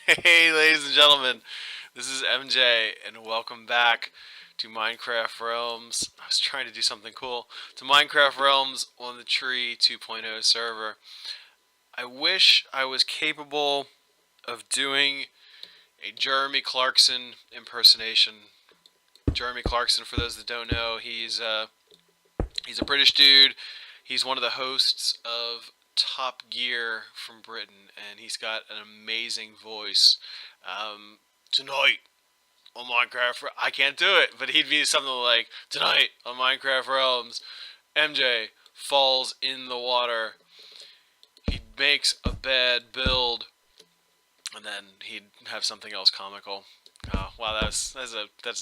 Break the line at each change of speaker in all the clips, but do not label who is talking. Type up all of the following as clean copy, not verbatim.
Hey, ladies and gentlemen, this is MJ, and welcome back to Minecraft Realms. I was trying to do something cool. To Minecraft Realms on the Tree 2.0 server. I wish I was capable of doing a Jeremy Clarkson impersonation. Jeremy Clarkson, for those that don't know, he's a British dude. He's one of the hosts of Top Gear from Britain, and he's got an amazing voice. Tonight on Minecraft, I can't do it, but he'd be something like, "Tonight on Minecraft Realms, MJ falls in the water. He makes a bad build," and then he'd have something else comical. Wow, that's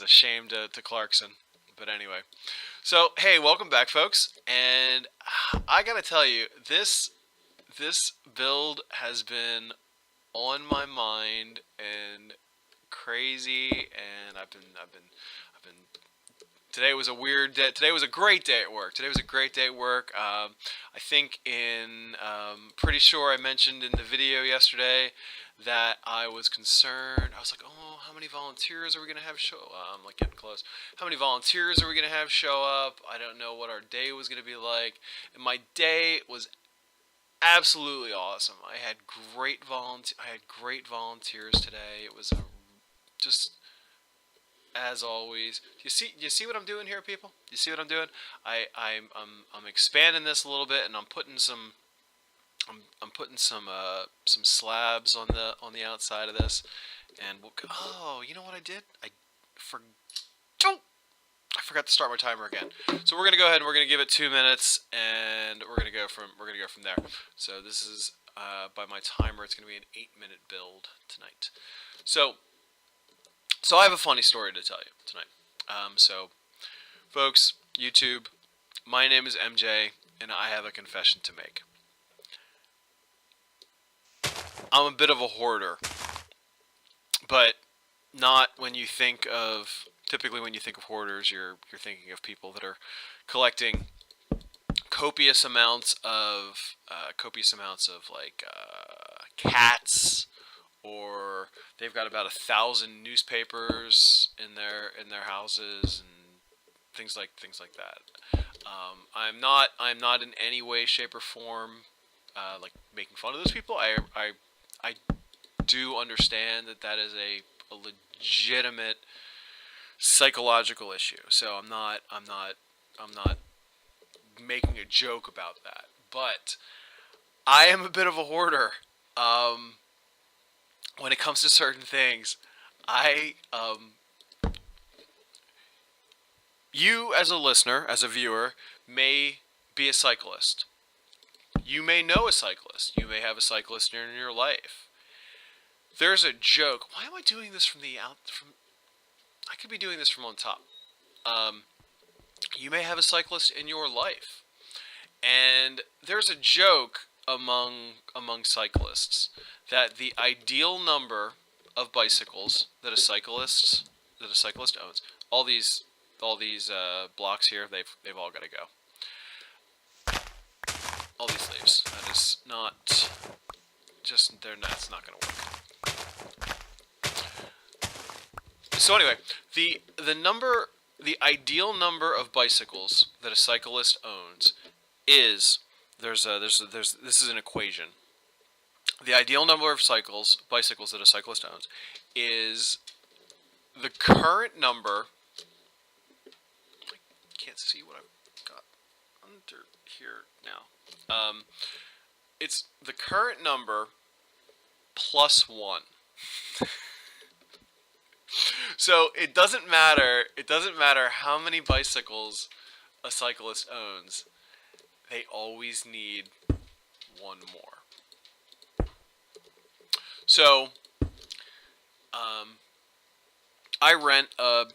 a shame to Clarkson. But anyway, so hey, welcome back, folks. And I gotta tell you, this build has been on my mind and crazy, and I've been. Today was a weird day. Today was a great day at work. Today was a great day at work. I think pretty sure I mentioned in the video yesterday that I was concerned. I was like, oh, how many volunteers are we gonna have show? I'm like getting close. How many volunteers are we gonna have show up? I don't know what our day was gonna be like. And my day was absolutely awesome. I had great volunteers today. It was just as always. You see what I'm doing here, people? You see what I'm doing? I'm expanding this a little bit, and I'm putting some slabs on the outside of this, and oh, you know what I did? For oh, I forgot to start my timer again. So we're gonna go ahead and we're gonna give it 2 minutes, and we're gonna go from there. So this is by my timer, it's gonna be an 8-minute build tonight. So I have a funny story to tell you tonight. So folks, YouTube, my name is MJ, and I have a confession to make. I'm a bit of a hoarder, but not when you think of typically when you think of hoarders, you're thinking of people that are collecting copious amounts of like cats, or they've got about 1,000 newspapers in their houses and things like that. I'm not in any way, shape, or form like making fun of those people. I do understand that is a legitimate psychological issue. So I'm not making a joke about that. But I am a bit of a hoarder. Um, when it comes to certain things, I you as a listener, as a viewer, may be a cyclist. You may know a cyclist. You may have a cyclist in your life. There's a joke. Why am I doing this from the out? From I could be doing this from on top. Um, you may have a cyclist in your life, and there's a joke among cyclists that the ideal number of bicycles that a cyclist owns. All these blocks here, they've all got to go. All these leaves. That is not just that's not going to work. So anyway, the ideal number of bicycles that a cyclist owns is there's this is an equation. The ideal number of bicycles that a cyclist owns is the current number. I can't see what I've got under here now. It's the current number plus one. So it doesn't matter. It doesn't matter how many bicycles a cyclist owns. They always need one more. So, I rent a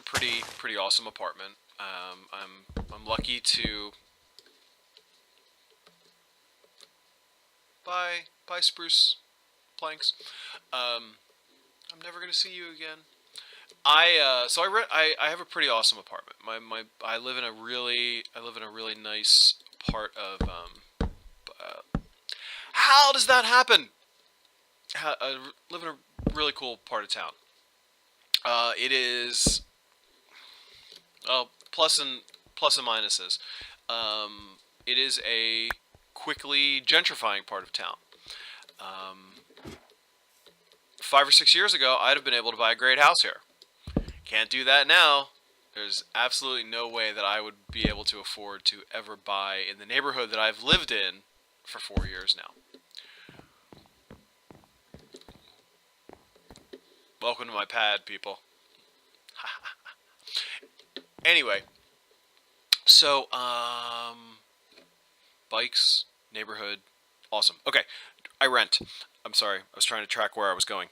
pretty awesome apartment. I'm lucky to buy spruce planks. I'm never gonna see you again. I have a pretty awesome apartment. I live in a really nice part of how does that happen? live in a really cool part of town. It is plus and minuses. It is a quickly gentrifying part of town. Um, 5 or 6 years ago, I'd have been able to buy a great house here. Can't do that now. There's absolutely no way that I would be able to afford to ever buy in the neighborhood that I've lived in for 4 years now. Welcome to my pad, people. Anyway, so bikes, neighborhood, awesome. Okay, I rent. I'm sorry, I was trying to track where I was going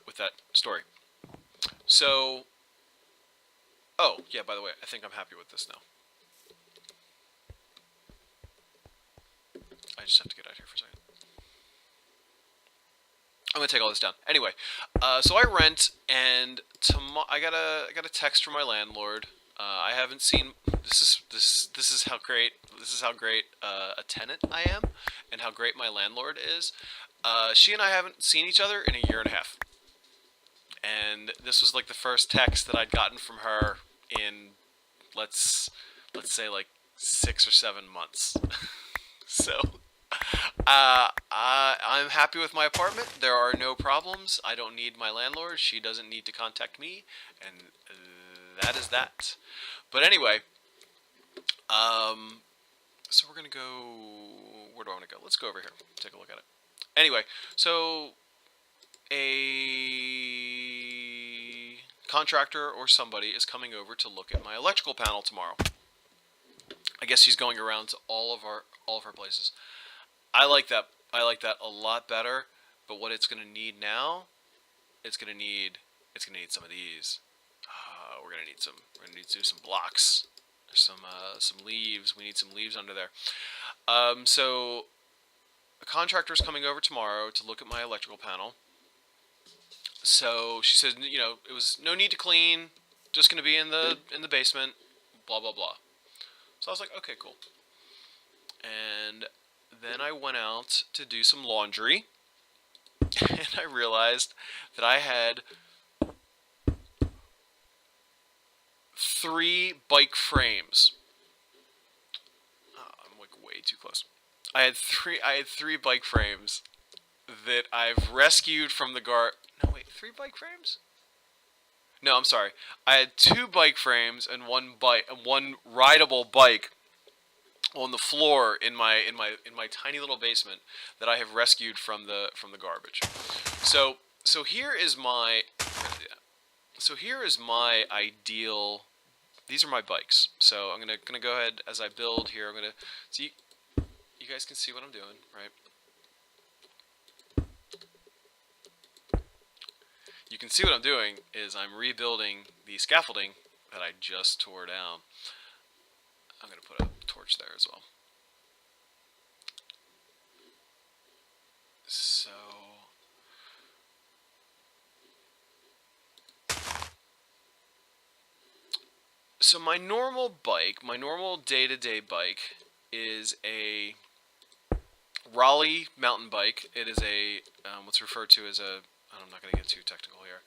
with that story. So, oh yeah, by the way, I think I'm happy with this now. I just have to get out here for a second. I'm gonna take all this down. Anyway, so I rent, and I got a text from my landlord. I haven't seen this is how great a tenant I am, and how great my landlord is. She and I haven't seen each other in a year and a half, and this was like the first text that I'd gotten from her in let's say like 6 or 7 months. So I'm happy with my apartment. There are no problems. I don't need my landlord. She doesn't need to contact me, and that is that. But anyway, so we're gonna go. Where do I want to go? Let's go over here. Take a look at it. Anyway, so a contractor or somebody is coming over to look at my electrical panel tomorrow. I guess he's going around to all of our places. I like that. I like that a lot better. But what it's gonna need now, it's gonna need some of these. We're gonna need to do some blocks, some leaves. We need some leaves under there. So a contractor's coming over tomorrow to look at my electrical panel. So she said, it was no need to clean, just gonna be in the basement, blah blah blah. So I was like, okay, cool. And then I went out to do some laundry, and I realized that I had 3 bike frames. Oh, I'm like way too close. I had three bike frames that I've rescued from the No, wait, 3 bike frames? No, I'm sorry. I had 2 bike frames and one rideable bike on the floor in my tiny little basement that I have rescued from the garbage. So here is my ideal. These are my bikes. So I'm gonna go ahead as I build here. I'm gonna see. You guys can see what I'm doing, right? You can see what I'm doing is I'm rebuilding the scaffolding that I just tore down. I'm gonna put a torch there as well. So my normal bike, my normal day-to-day bike, is a Raleigh mountain bike. It is a what's referred to as a. I'm not going to get too technical here.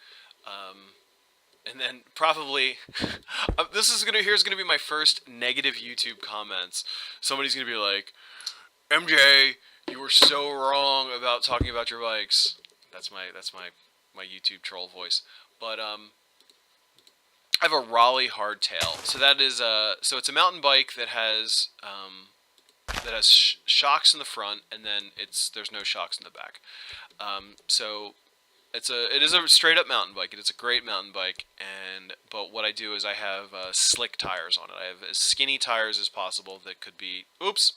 And then probably here's gonna be my first negative YouTube comments. Somebody's gonna be like, MJ, you were so wrong about talking about your bikes. That's my YouTube troll voice. But I have a Raleigh hardtail. So that is so it's a mountain bike that has shocks in the front, and then there's no shocks in the back. So it is a straight up mountain bike. It is a great mountain bike, but what I do is I have slick tires on it. I have as skinny tires as possible that could be. Oops.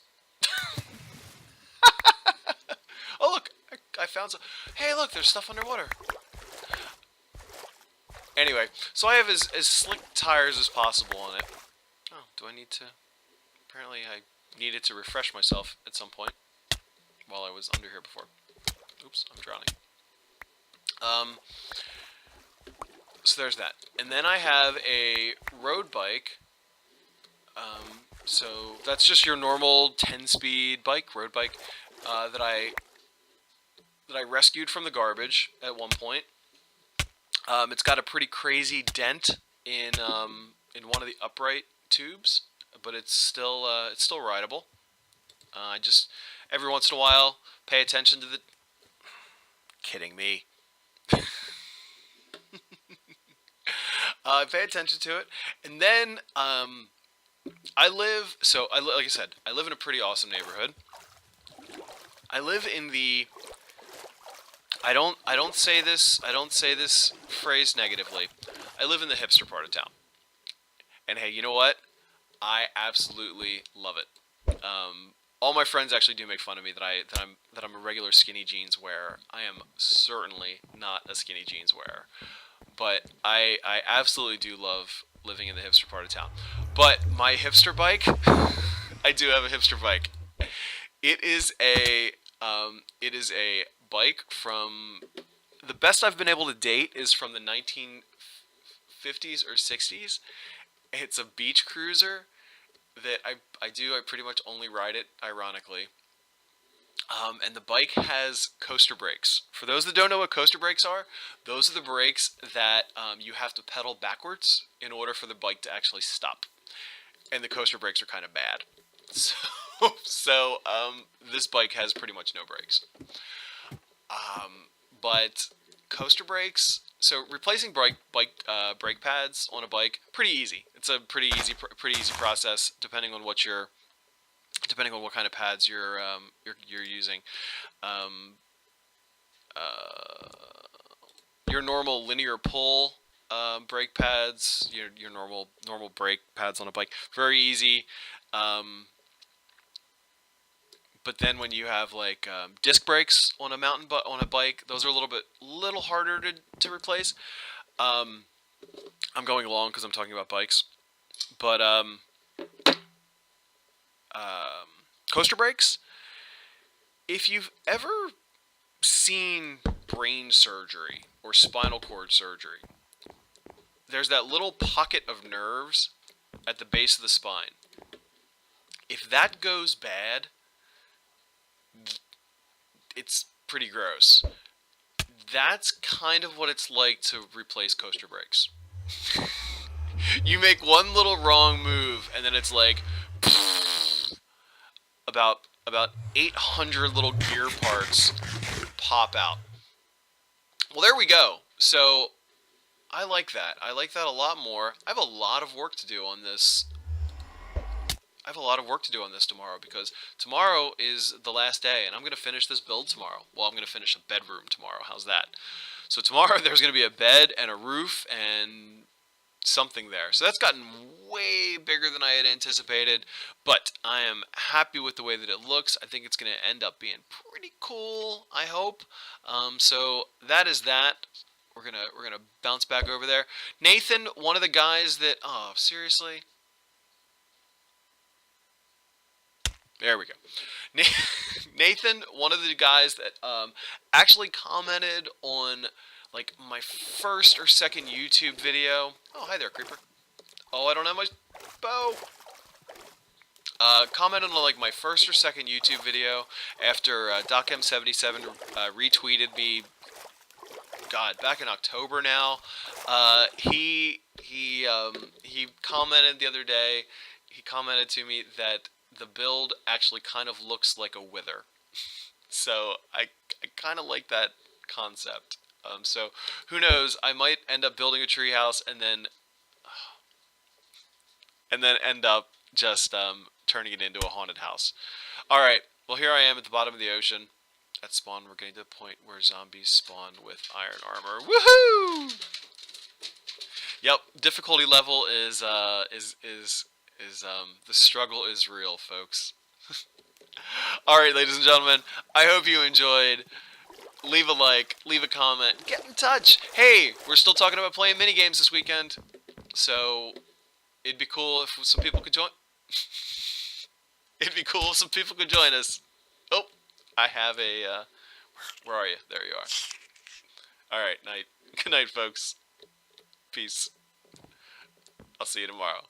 Oh look, I found some. Hey look, there's stuff underwater. Anyway, so I have as slick tires as possible on it. Oh, do I need to? Apparently I needed to refresh myself at some point while I was under here before. Oops, I'm drowning. So there's that. And then I have a road bike. So that's just your normal 10-speed bike, road bike, that that I rescued from the garbage at one point. It's got a pretty crazy dent in one of the upright tubes, but it's still rideable. I just every once in a while pay attention to the. Kidding me. I pay attention to it, and then like I said, I live in a pretty awesome neighborhood. I live in the. I don't say this phrase negatively. I live in the hipster part of town, and hey, you know what? I absolutely love it. All my friends actually do make fun of me that I'm a regular skinny jeans wearer. I am certainly not a skinny jeans wearer, but I absolutely do love living in the hipster part of town. But my hipster bike, I do have a hipster bike. It is a bike from the best I've been able to date is from the 1950s or 60s. It's a beach cruiser that I pretty much only ride it ironically. And the bike has coaster brakes. For those that don't know what coaster brakes are, those are the brakes that you have to pedal backwards in order for the bike to actually stop. And the coaster brakes are kind of bad. So this bike has pretty much no brakes. But coaster brakes. So replacing brake pads on a bike, pretty easy. It's a pretty easy process depending on what kind of pads you're using. Your normal linear pull brake pads, your normal brake pads on a bike, very easy. But then when you have like disc brakes on on a bike, those are a little harder to replace. I'm going long because I'm talking about bikes, but coaster brakes. If you've ever seen brain surgery or spinal cord surgery, there's that little pocket of nerves at the base of the spine. If that goes bad, it's pretty gross. That's kind of what it's like to replace coaster brakes. You make one little wrong move, and then it's like about 800 little gear parts pop out. Well, there we go. So I like that. I like that a lot more. I have a lot of work to do on this. Tomorrow because tomorrow is the last day, and I'm going to finish this build tomorrow. Well, I'm going to finish a bedroom tomorrow. How's that? So tomorrow there's going to be a bed and a roof and something there. So that's gotten way bigger than I had anticipated, but I am happy with the way that it looks. I think it's going to end up being pretty cool, I hope. So that is that. We're gonna bounce back over there. Nathan, one of the guys that seriously. There we go. Nathan, one of the guys that actually commented on like my first or second YouTube video. Oh, hi there, creeper. Oh, I don't have my bow. Commented on like my first or second YouTube video after DocM77 retweeted me. God, back in October now. He commented the other day. He commented to me that the build actually kind of looks like a wither. So I kind of like that concept. So who knows? I might end up building a treehouse and then end up just turning it into a haunted house. All right. Well, here I am at the bottom of the ocean. At spawn, we're getting to the point where zombies spawn with iron armor. Woohoo! Yep. Difficulty level is the struggle is real, folks. Alright, ladies and gentlemen, I hope you enjoyed. Leave a like, leave a comment, get in touch. Hey, we're still talking about playing minigames this weekend, so it'd be cool if some people could join. It'd be cool if some people could join us. Oh, I have a, where are you? There you are. Alright, night. Good night, folks. Peace. I'll see you tomorrow.